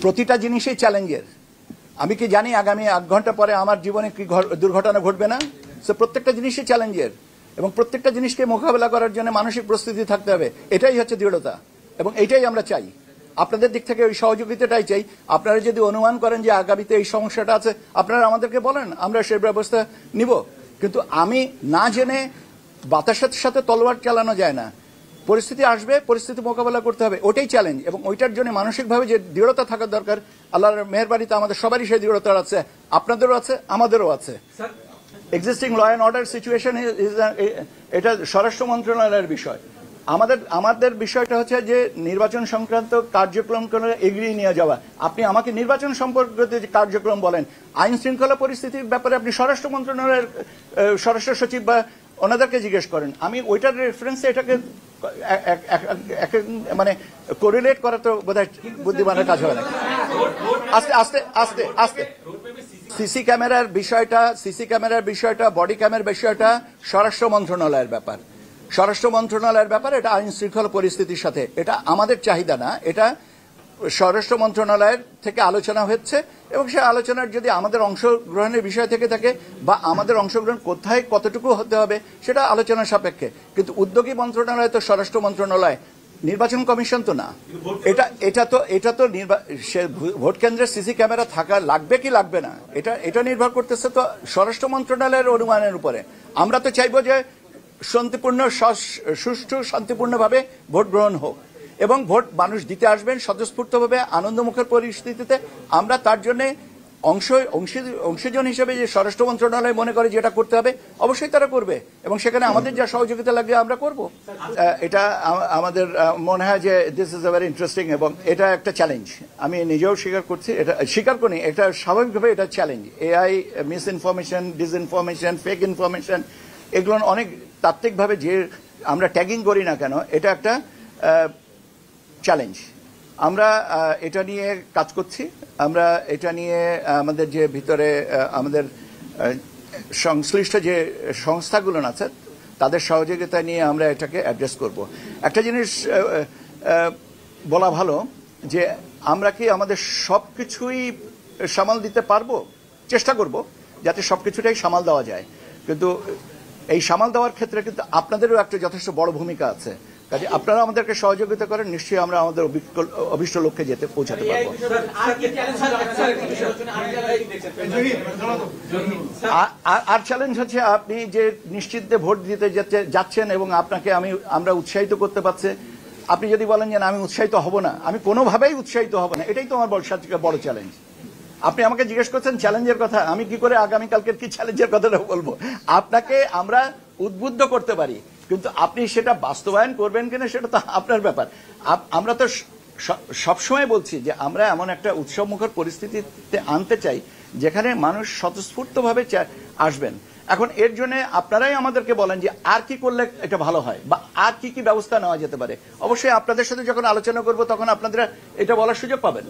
প্রতিটা জিনিসই চ্যালেঞ্জের। আমি কি জানি আগামী 8 ঘন্টা পরে আমার জীবনে কি দুর্ঘটনা ঘটবে না? সো প্রত্যেকটা জিনিসই চ্যালেঞ্জের এবং প্রত্যেকটা জিনিসকে মোকাবেলা করার জন্য মানসিক প্রস্তুতি থাকতে হবে। এটাই হচ্ছে দৃঢ়তা এবং এইটাই আমরা চাই। আপনাদের দিক থেকে ওই সহযোগিতাটাই চাই। আপনারা যদি অনুমান করেন যে আগামীতে এই সমস্যাটা আছে, আপনারা আমাদেরকে বলেন, আমরা সেই ব্যবস্থা নিব। কিন্তু আমি না জেনে বাতাসের সাথে তলোয়ার চালানো যায় না। পরিস্থিতি আসবে, পরিস্থিতি মোকাবেলা করতে হবে, ওটাই চ্যালেঞ্জ। এবং ওইটার জন্য মানসিকভাবে যে দৃঢ়তা থাকার দরকার, আল্লাহর মেহেরবানিতে আমাদের সবারই সেই দৃঢ়তা আছে, আপনাদেরও আছে, আমাদেরও আছে। Existing law and order situation এটা স্বরাষ্ট্র মন্ত্রণালয়ের বিষয়। আমাদের বিষয়টা হচ্ছে যে নির্বাচন সংক্রান্ত কার্যক্রম এগিয়ে নিয়ে যাওয়া। আপনি আমাকে নির্বাচন সম্পর্কিত যে কার্যক্রম বলেন, আইন শৃঙ্খলা পরিস্থিতির ব্যাপারে আপনি স্বরাষ্ট্র মন্ত্রণালয়ের স্বরাষ্ট্র সচিব বা ওনাদেরকে জিজ্ঞেস করেন। আমি ওইটার রেফারেন্সে এটাকে মানে কোরিলেট করা তো বোধহয় বুদ্ধিমানের কাজ হয় না। আস্তে আস্তে আস্তে আস্তে সিসি ক্যামেরার বিষয়টা বডি ক্যামেরার বিষয়টা স্বরাষ্ট্র মন্ত্রণালয়ের ব্যাপার। স্বরাষ্ট্র মন্ত্রণালয়ের ব্যাপার, এটা আইন শৃঙ্খলা পরিস্থিতির সাথে, এটা আমাদের চাহিদা না, এটা স্বরাষ্ট্র মন্ত্রণালয়ের থেকে আলোচনা হচ্ছে এবং সেই আলোচনার যদি আমাদের অংশগ্রহণের বিষয় থেকে থাকে বা আমাদের অংশগ্রহণ কোথায় কতটুকু হতে হবে সেটা আলোচনার সাপেক্ষে। কিন্তু উদ্যোগী মন্ত্রণালয় তো স্বরাষ্ট্র মন্ত্রণালয়, নির্বাচন কমিশন তো না। এটা তো ভোট কেন্দ্রের সিসি ক্যামেরা থাকা লাগবে কি লাগবে না, এটা নির্ভর করতেছে তো স্বরাষ্ট্র মন্ত্রণালয়ের অনুমানের উপরে। আমরা তো চাইবো যে সুষ্ঠু শান্তিপূর্ণভাবে ভোট গ্রহণ হোক এবং ভোট মানুষ দিতে আসবেন স্বতঃস্ফূর্তভাবে আনন্দমুখর পরিস্থিতিতে। আমরা তার জন্য অংশীজন হিসেবে যে স্বরাষ্ট্র মন্ত্রণালয় মনে করে যেটা করতে হবে অবশ্যই তারা করবে এবং সেখানে আমাদের যা সহযোগিতা লাগবে আমরা করব। এটা আমাদের মনে হয় যে this is a very interesting এবং এটা একটা চ্যালেঞ্জ। আমি নিজেও স্বীকার করি এটা স্বাভাবিকভাবে এটা challenge. AI, miss information, disinformation, fake information, এগুলো অনেক তাত্ত্বিকভাবে যে আমরা ট্যাগিং করি না কেন, এটা একটা চ্যালেঞ্জ। আমরা এটা নিয়ে কাজ করছি। আমরা এটা নিয়ে আমাদের যে ভিতরে আমাদের সংশ্লিষ্ট যে সংস্থাগুলো আছে তাদের সহযোগিতা নিয়ে আমরা এটাকে অ্যাড্রেস করব। একটা জিনিস বলা ভালো যে আমরা কি আমাদের সবকিছুই সামাল দিতে পারবো? চেষ্টা করব যাতে সবকিছুটাই সামাল দেওয়া যায়, কিন্তু এই সামাল দেওয়ার ক্ষেত্রে কিন্তু আপনাদেরও একটা যথেষ্ট বড় ভূমিকা আছে। কাজে আপনারা আমাদেরকে সহযোগিতা করেন, নিশ্চয়ই আমরা আমাদের অভিষ্ট লক্ষ্যে পৌঁছাতে পারবো। আর চ্যালেঞ্জ হচ্ছে আপনি যে নিশ্চিন্তে ভোট দিতে যাচ্ছেন এবং আপনাকে আমরা উৎসাহিত করতে পারছি। আপনি যদি বলেন যে না আমি উৎসাহিত হব না, আমি কোনোভাবেই উৎসাহিত হব না, এটাই তো আমার বড় চ্যালেঞ্জ। আপনি আমাকে জিজ্ঞেস করছেন চ্যালেঞ্জের কথা, আমি কি করে আগামীকালকের কি চ্যালেঞ্জের কথাটা বলবো? আপনাকে আমরা উদ্বুদ্ধ করতে পারি, কিন্তু আপনি সেটা বাস্তবায়ন করবেন কিনা সেটা তো আপনার ব্যাপার। আমরা তো সবসময় বলছি যে আমরা এমন একটা উৎসবমুখর পরিস্থিতিতে আনতে চাই যেখানে মানুষ স্বতঃস্ফূর্তভাবে আসবেন। এখন এর জন্য আপনারাই আমাদেরকে বলেন যে আর কি করলে এটা ভালো হয় বা আর কি ব্যবস্থা নেওয়া যেতে পারে। অবশ্যই আপনাদের সাথে যখন আলোচনা করব তখন আপনারা এটা বলার সুযোগ পাবেন।